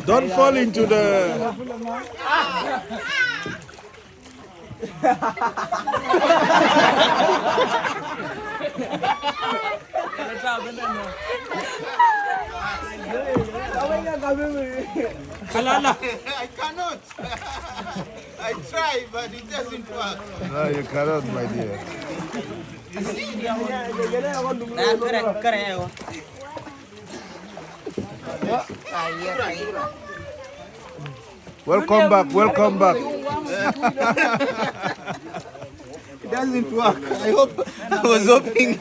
Don't fall into the. I cannot. I try, but it doesn't work. No, you cannot, my dear. Welcome back, welcome back. It doesn't work. I was hoping.